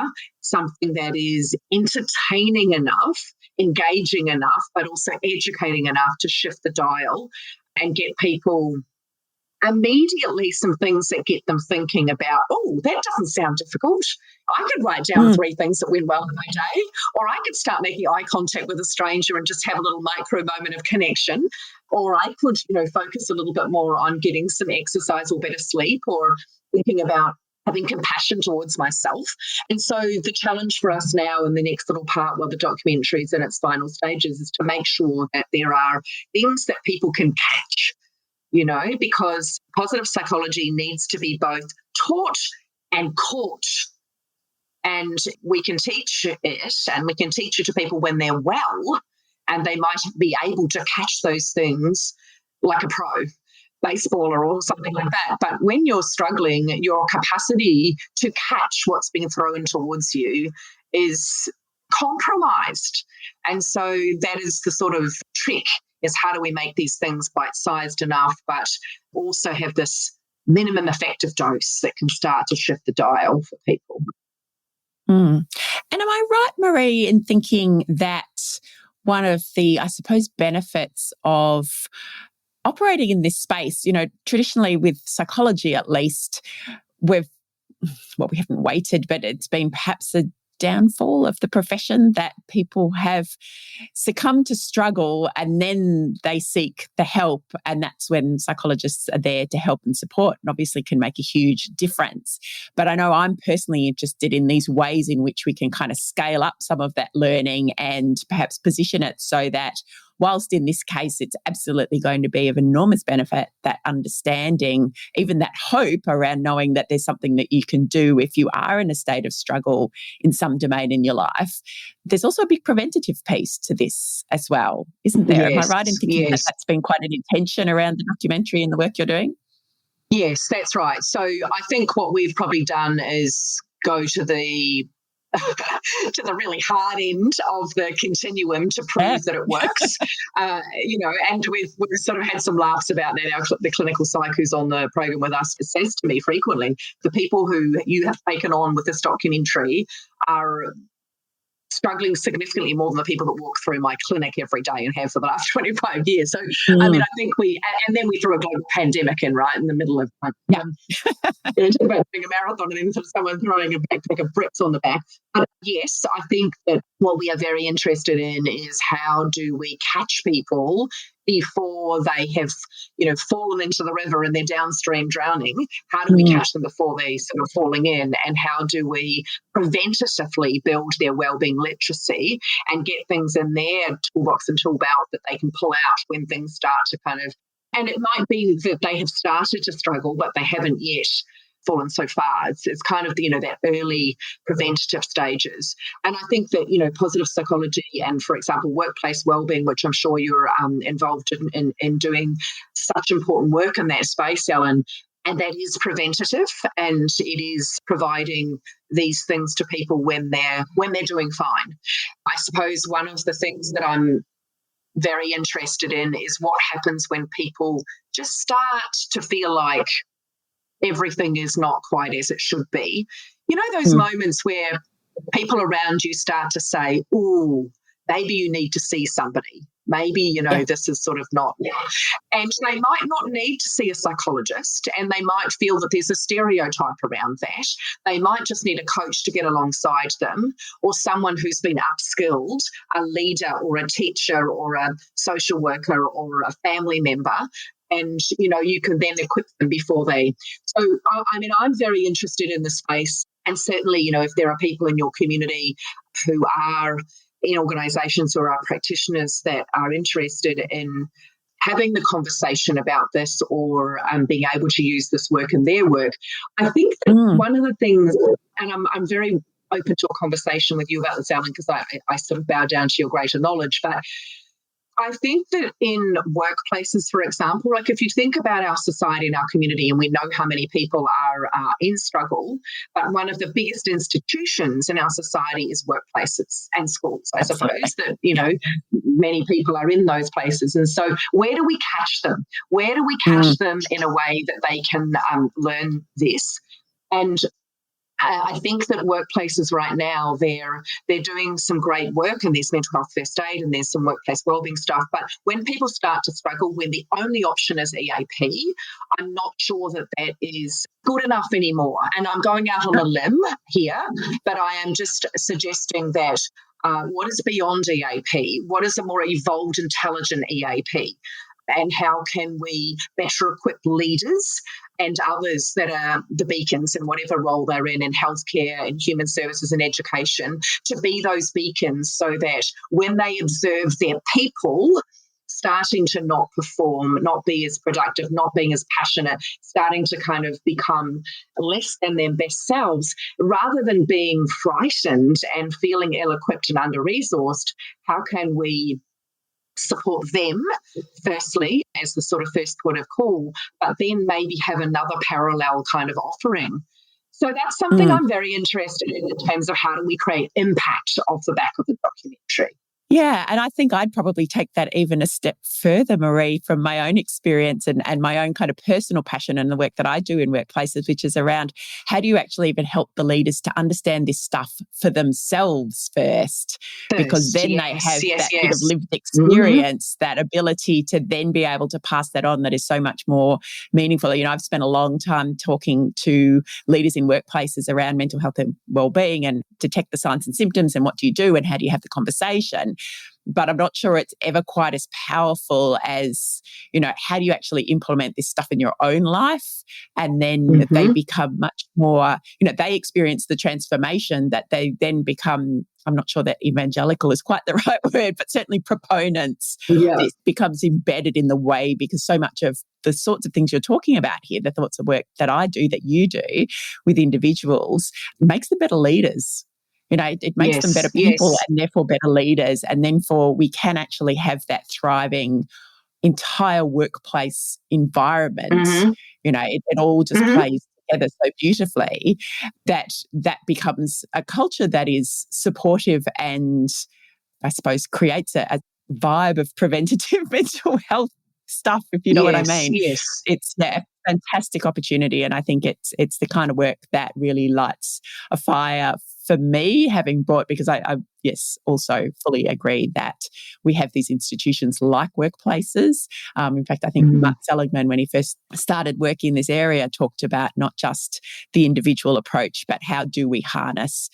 something that is entertaining enough, engaging enough, but also educating enough to shift the dial and get people immediately some things that get them thinking about, oh, that doesn't sound difficult. I could write down 3 things that went well in my day, or I could start making eye contact with a stranger and just have a little micro moment of connection, or I could, focus a little bit more on getting some exercise or better sleep, or thinking about having compassion towards myself. And so the challenge for us now in the next little part while the documentary is in its final stages is to make sure that there are things that people can catch, because positive psychology needs to be both taught and caught. And we can teach it, and we can teach it to people when they're well, and they might be able to catch those things like a pro baseballer or something like that. But when you're struggling, your capacity to catch what's being thrown towards you is compromised. And so that is the sort of trick, is how do we make these things bite-sized enough, but also have this minimum effective dose that can start to shift the dial for people. And am I right, Marie, in thinking that one of the, I suppose, benefits of operating in this space, traditionally with psychology at least, we haven't waited, but it's been perhaps a downfall of the profession that people have succumbed to struggle and then they seek the help, and that's when psychologists are there to help and support and obviously can make a huge difference. But I know I'm personally interested in these ways in which we can kind of scale up some of that learning and perhaps position it so that whilst in this case it's absolutely going to be of enormous benefit, that understanding, even that hope around knowing that there's something that you can do if you are in a state of struggle in some domain in your life, there's also a big preventative piece to this as well, isn't there? Yes, am I right in thinking that that's been quite an intention around the documentary and the work you're doing? Yes, that's right. So I think what we've probably done is go to the to the really hard end of the continuum to prove that it works. And we've sort of had some laughs about that. The clinical psych who's on the program with us says to me frequently, the people who you have taken on with this documentary are struggling significantly more than the people that walk through my clinic every day and have for the last 25 years. So, I mean, I think and then we threw a global pandemic in right in the middle of doing a marathon and then someone throwing a backpack of bricks on the back. But yes, I think that what we are very interested in is how do we catch people before they have, fallen into the river and they're downstream drowning? How do we catch them before they sort of falling in? And how do we preventatively build their wellbeing literacy and get things in their toolbox and tool belt that they can pull out when things start to kind of, and it might be that they have started to struggle, but they haven't yet fallen so far. It's kind of, that early preventative stages. And I think that, positive psychology and, for example, workplace wellbeing, which I'm sure you're involved in doing such important work in that space, Ellen, and that is preventative, and it is providing these things to people when they're doing fine. I suppose one of the things that I'm very interested in is what happens when people just start to feel like everything is not quite as it should be. Those moments where people around you start to say, oh, maybe you need to see somebody. Maybe, this is sort of not. And they might not need to see a psychologist, and they might feel that there's a stereotype around that. They might just need a coach to get alongside them, or someone who's been upskilled, a leader or a teacher or a social worker or a family member. And, you can then equip them before they. So, I mean, I'm very interested in the space. And certainly, if there are people in your community who are in organisations or are practitioners that are interested in having the conversation about this or being able to use this work in their work, I think that one of the things, and I'm very open to a conversation with you about this, Alan, because I sort of bow down to your greater knowledge, but I think that in workplaces, for example, like if you think about our society and our community, and we know how many people are in struggle, but one of the biggest institutions in our society is workplaces and schools, I Absolutely. suppose, that, many people are in those places. And so where do we catch them? Where do we catch them in a way that they can learn this? And I think that workplaces right now, they're doing some great work, and there's mental health first aid and there's some workplace wellbeing stuff. But when people start to struggle, when the only option is EAP, I'm not sure that that is good enough anymore. And I'm going out on a limb here, but I am just suggesting that what is beyond EAP? What is a more evolved, intelligent EAP? And how can we better equip leaders and others that are the beacons in whatever role they're in healthcare, in human services and education, to be those beacons so that when they observe their people starting to not perform, not be as productive, not being as passionate, starting to kind of become less than their best selves, rather than being frightened and feeling ill-equipped and under-resourced, how can we support them, firstly, as the sort of first port of call, but then maybe have another parallel kind of offering. So that's something I'm very interested in terms of how do we create impact off the back of the documentary. Yeah, and I think I'd probably take that even a step further, Marie, from my own experience and my own kind of personal passion and the work that I do in workplaces, which is around how do you actually even help the leaders to understand this stuff for themselves first? Because then they have that bit of lived experience, that ability to then be able to pass that on that is so much more meaningful. I've spent a long time talking to leaders in workplaces around mental health and wellbeing and detect the signs and symptoms and what do you do and how do you have the conversation. But I'm not sure it's ever quite as powerful as, how do you actually implement this stuff in your own life? And then they become much more, they experience the transformation that they then become, I'm not sure that evangelical is quite the right word, but certainly proponents. Yeah. This becomes embedded in the way because so much of the sorts of things you're talking about here, the sorts of work that I do, that you do with individuals, makes them better leaders. It makes them better people and therefore better leaders. And then we can actually have that thriving entire workplace environment. It all just plays together so beautifully that becomes a culture that is supportive and I suppose creates a vibe of preventative mental health stuff, if you know what I mean. Yes. It's a fantastic opportunity. And I think it's the kind of work that really lights a fire for me, having brought, because I also fully agree that we have these institutions like workplaces. In fact, I think Mark Seligman, when he first started working in this area, talked about not just the individual approach, but how do we harness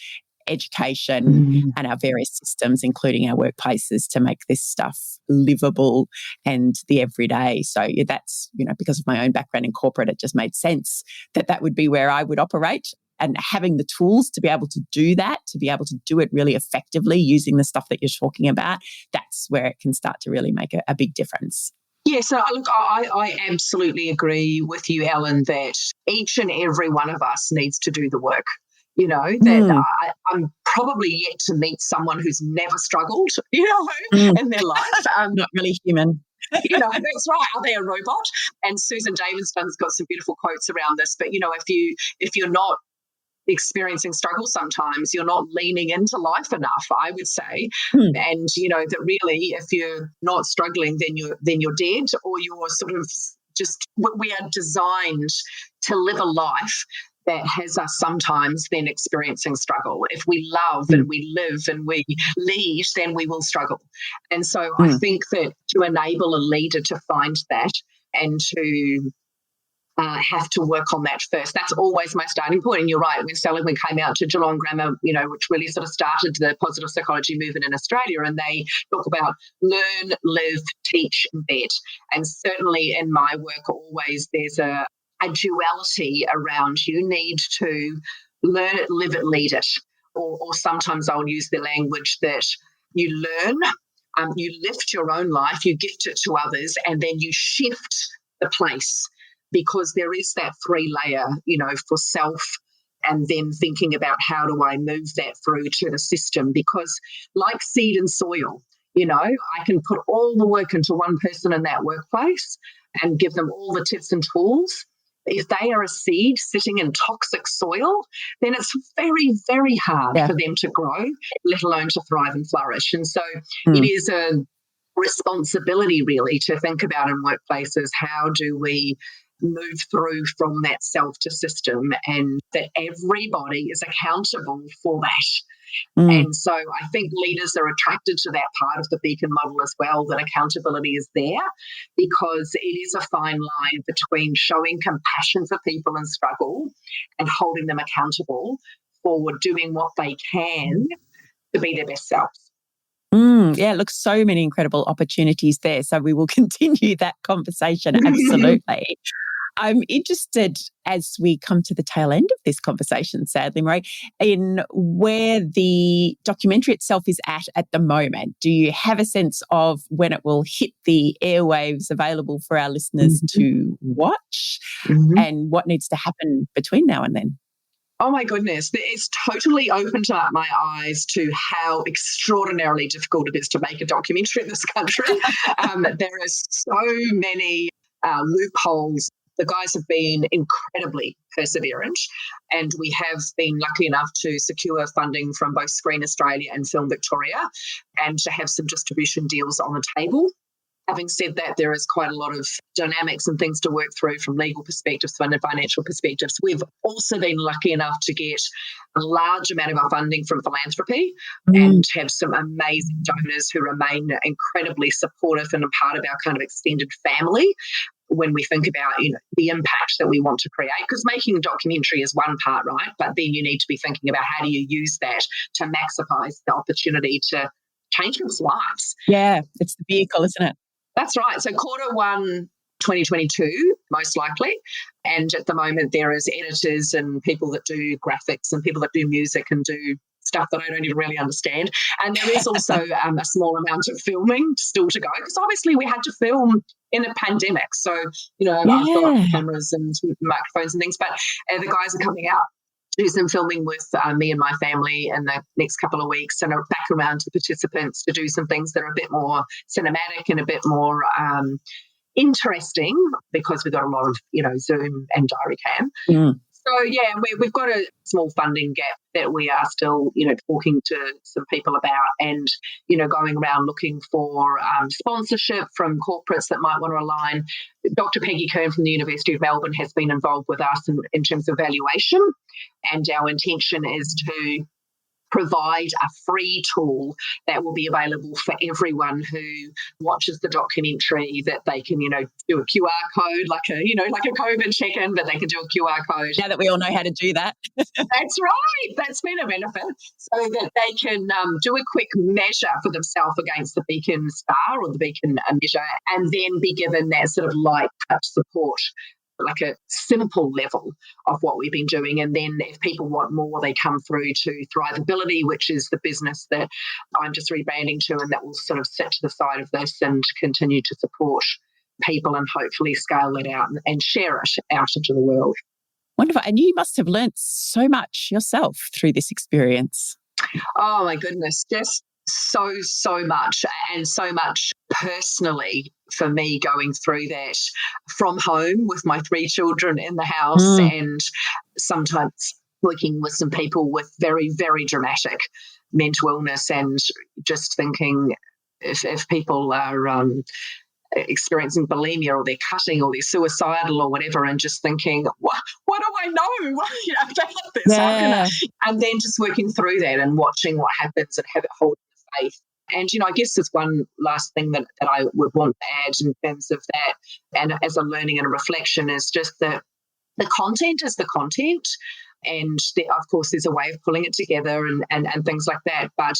education and our various systems, including our workplaces, to make this stuff livable and the everyday. So that's, because of my own background in corporate, it just made sense that would be where I would operate. And having the tools to be able to do that, to be able to do it really effectively using the stuff that you're talking about, that's where it can start to really make a big difference. Yeah, so look, I absolutely agree with you, Ellen, that each and every one of us needs to do the work. That I'm probably yet to meet someone who's never struggled, in their life. Not really human. That's right. Are they a robot? And Susan Davidson's got some beautiful quotes around this. But, if you're not experiencing struggle sometimes, you're not leaning into life enough, I would say. And that really, if you're not struggling, then you're dead, or you're sort of just, we are designed to live a life that has us sometimes then experiencing struggle. If we love and we live and we lead, then we will struggle. And so I think that to enable a leader to find that and to have to work on that first. That's always my starting point. And you're right, when Seligman came out to Geelong Grammar, which really sort of started the positive psychology movement in Australia, and they talk about learn, live, teach, embed. And certainly in my work, always there's a duality around you need to learn it, live it, lead it. Or sometimes I'll use the language that you learn, you lift your own life, you gift it to others, and then you shift the place. Because there is that 3-layer, for self, and then thinking about how do I move that through to the system. Because like seed and soil, I can put all the work into one person in that workplace and give them all the tips and tools. If they are a seed sitting in toxic soil, then it's very, very hard for them to grow, let alone to thrive and flourish. And so it is a responsibility really to think about in workplaces, how do we move through from that self to system, and that everybody is accountable for that. And so I think leaders are attracted to that part of the beacon model as well, that accountability is there, because it is a fine line between showing compassion for people in struggle and holding them accountable for doing what they can to be their best selves. Yeah, look, so many incredible opportunities there. So we will continue that conversation. Absolutely. I'm interested, as we come to the tail end of this conversation, sadly, Marie, in where the documentary itself is at the moment. Do you have a sense of when it will hit the airwaves available for our listeners to watch, and what needs to happen between now and then? Oh my goodness, it's totally opened up my eyes to how extraordinarily difficult it is to make a documentary in this country. There are so many loopholes. The guys have been incredibly perseverant, and we have been lucky enough to secure funding from both Screen Australia and Film Victoria, and to have some distribution deals on the table. Having said that, there is quite a lot of dynamics and things to work through from legal perspectives and financial perspectives. We've also been lucky enough to get a large amount of our funding from philanthropy and have some amazing donors who remain incredibly supportive and a part of our kind of extended family when we think about the impact that we want to create. Because making a documentary is one part, right? But then you need to be thinking about how do you use that to maximise the opportunity to change people's lives. Yeah, it's the vehicle, isn't it? That's right. So Q1 2022, most likely. And at the moment, there is editors and people that do graphics and people that do music and do stuff that I don't even really understand. And there is also a small amount of filming still to go, because obviously we had to film in a pandemic. So, I've got cameras and microphones and things, but the guys are coming out do some filming with me and my family in the next couple of weeks, and are back around to participants to do some things that are a bit more cinematic and a bit more interesting, because we've got a lot of, Zoom and diary cam. So, yeah, we've got a small funding gap that we are still, talking to some people about, and, going around looking for sponsorship from corporates that might want to align. Dr. Peggy Kern from the University of Melbourne has been involved with us in terms of valuation, and our intention is to provide a free tool that will be available for everyone who watches the documentary, that they can, do a QR code, like a COVID check-in, but they can do a QR code. Now that we all know how to do that. That's right. That's been a benefit. So that they can do a quick measure for themselves against the Beacon star or the Beacon measure, and then be given that sort of light touch support, like a simple level of what we've been doing. And then if people want more, they come through to Thriveability, which is the business that I'm just rebranding to, and that will sort of sit to the side of this and continue to support people and hopefully scale it out and share it out into the world. Wonderful. And you must have learnt so much yourself through this experience. Oh, my goodness. Just so much, and so much personally for me going through that from home with my 3 children in the house, and sometimes working with some people with very, very dramatic mental illness, and just thinking if people are experiencing bulimia, or they're cutting, or they're suicidal or whatever, and just thinking, what do I know about this? Yeah. And then just working through that and watching what happens and have it hold the faith. And, I guess there's one last thing that I would want to add in terms of that, and as a learning and a reflection, is just that the content is the content. And of course, there's a way of pulling it together and things like that. But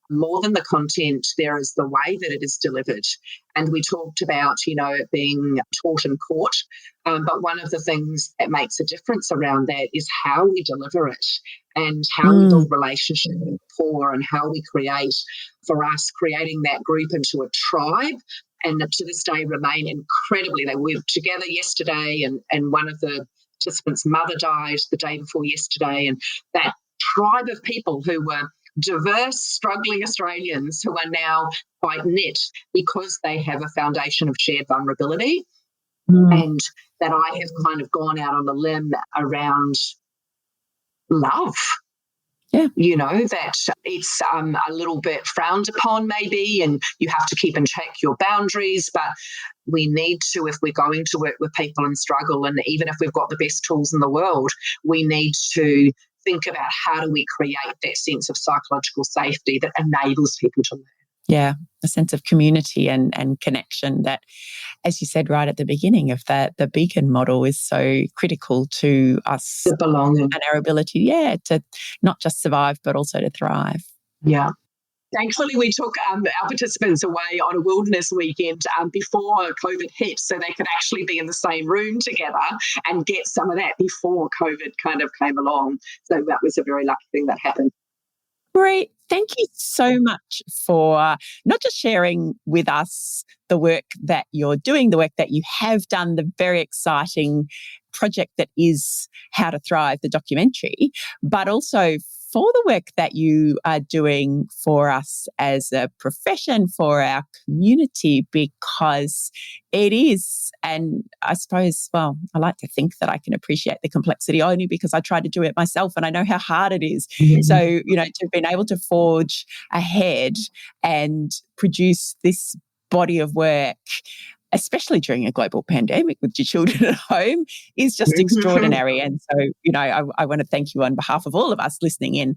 more than the content, there is the way that it is delivered. And we talked about, it being taught in court. But one of the things that makes a difference around that is how we deliver it, and how we build relationship and rapport, and how we create, for us, creating that group into a tribe. And to this day remain incredibly, they were together yesterday, and one of the participants' mother died the day before yesterday. And that tribe of people who were diverse, struggling Australians who are now quite knit because they have a foundation of shared vulnerability. And that I have kind of gone out on a limb around love. Yeah. That it's a little bit frowned upon maybe, and you have to keep in check your boundaries, but we need to, if we're going to work with people in struggle, and even if we've got the best tools in the world, we need to think about how do we create that sense of psychological safety that enables people to learn. Yeah, a sense of community and connection that, as you said right at the beginning of the beacon model, is so critical to us. The belonging. And our ability, to not just survive, but also to thrive. Yeah. Thankfully, we took our participants away on a wilderness weekend before COVID hit, so they could actually be in the same room together and get some of that before COVID kind of came along. So that was a very lucky thing that happened. Great. Thank you so much for not just sharing with us the work that you're doing, the work that you have done, the very exciting project that is How to Thrive, the documentary, but also for the work that you are doing for us as a profession, for our community, because it is, and I suppose, I like to think that I can appreciate the complexity only because I try to do it myself and I know how hard it is. Mm-hmm. So, to have been able to forge ahead and produce this body of work, especially during a global pandemic with your children at home, is just extraordinary. And so, I want to thank you on behalf of all of us listening in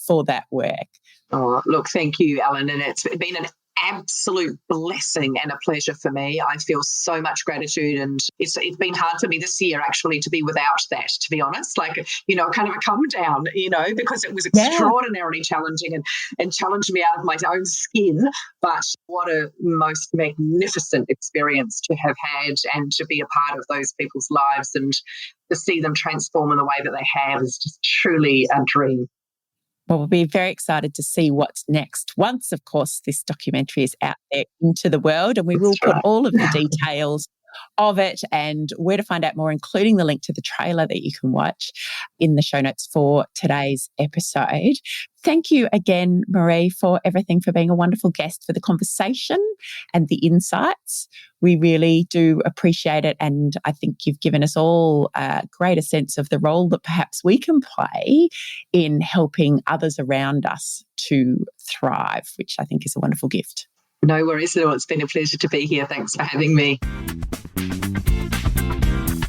for that work. Oh, look, thank you, Ellen. And it's been an absolute blessing and a pleasure for me. I feel so much gratitude, and it's been hard for me this year actually to be without that, to be honest, kind of a come down, because it was extraordinarily challenging and challenged me out of my own skin. But what a most magnificent experience to have had and to be a part of those people's lives and to see them transform in the way that they have is just truly a dream. Well, we'll be very excited to see what's next once, of course, this documentary is out there into the world, and we will put all of the details of it and where to find out more, including the link to the trailer that you can watch in the show notes for today's episode. Thank you again, Marie, for everything, for being a wonderful guest, for the conversation and the insights. We really do appreciate it. And I think you've given us all a greater sense of the role that perhaps we can play in helping others around us to thrive, which I think is a wonderful gift. No worries at all. It's been a pleasure to be here. Thanks for having me.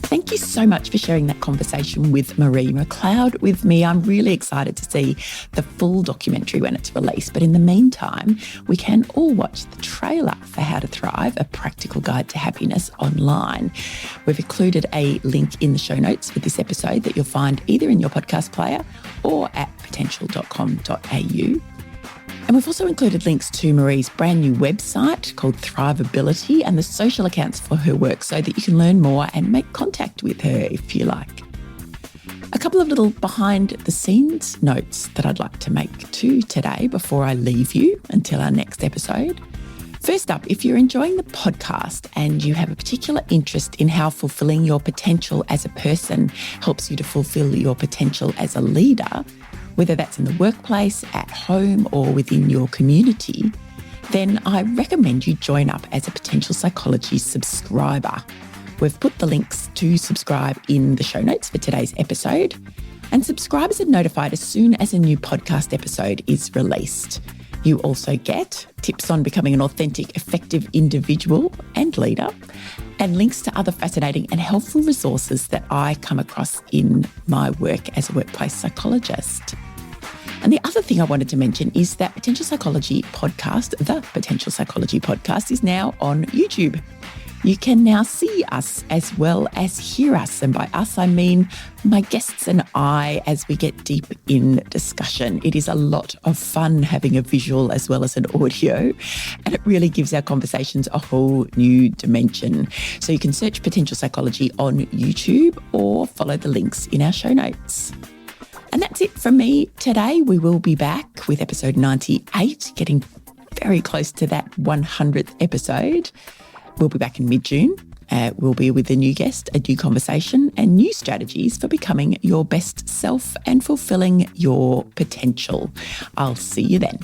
Thank you so much for sharing that conversation with Marie McLeod with me. I'm really excited to see the full documentary when it's released. But in the meantime, we can all watch the trailer for How to Thrive, a practical guide to happiness online. We've included a link in the show notes for this episode that you'll find either in your podcast player or at potential.com.au. And we've also included links to Marie's brand new website called Thriveability and the social accounts for her work so that you can learn more and make contact with her if you like. A couple of little behind the scenes notes that I'd like to make too today before I leave you until our next episode. First up, if you're enjoying the podcast and you have a particular interest in how fulfilling your potential as a person helps you to fulfill your potential as a leader, whether that's in the workplace, at home, or within your community, then I recommend you join up as a Potential Psychology subscriber. We've put the links to subscribe in the show notes for today's episode, and subscribers are notified as soon as a new podcast episode is released. You also get tips on becoming an authentic, effective individual and leader, and links to other fascinating and helpful resources that I come across in my work as a workplace psychologist. And the other thing I wanted to mention is that Potential Psychology Podcast, the Potential Psychology Podcast, is now on YouTube. You can now see us as well as hear us. And by us, I mean my guests and I as we get deep in discussion. It is a lot of fun having a visual as well as an audio, and it really gives our conversations a whole new dimension. So you can search Potential Psychology on YouTube or follow the links in our show notes. And that's it from me today. We will be back with episode 98, getting very close to that 100th episode. We'll be back in mid-June. We'll be with a new guest, a new conversation, and new strategies for becoming your best self and fulfilling your potential. I'll see you then.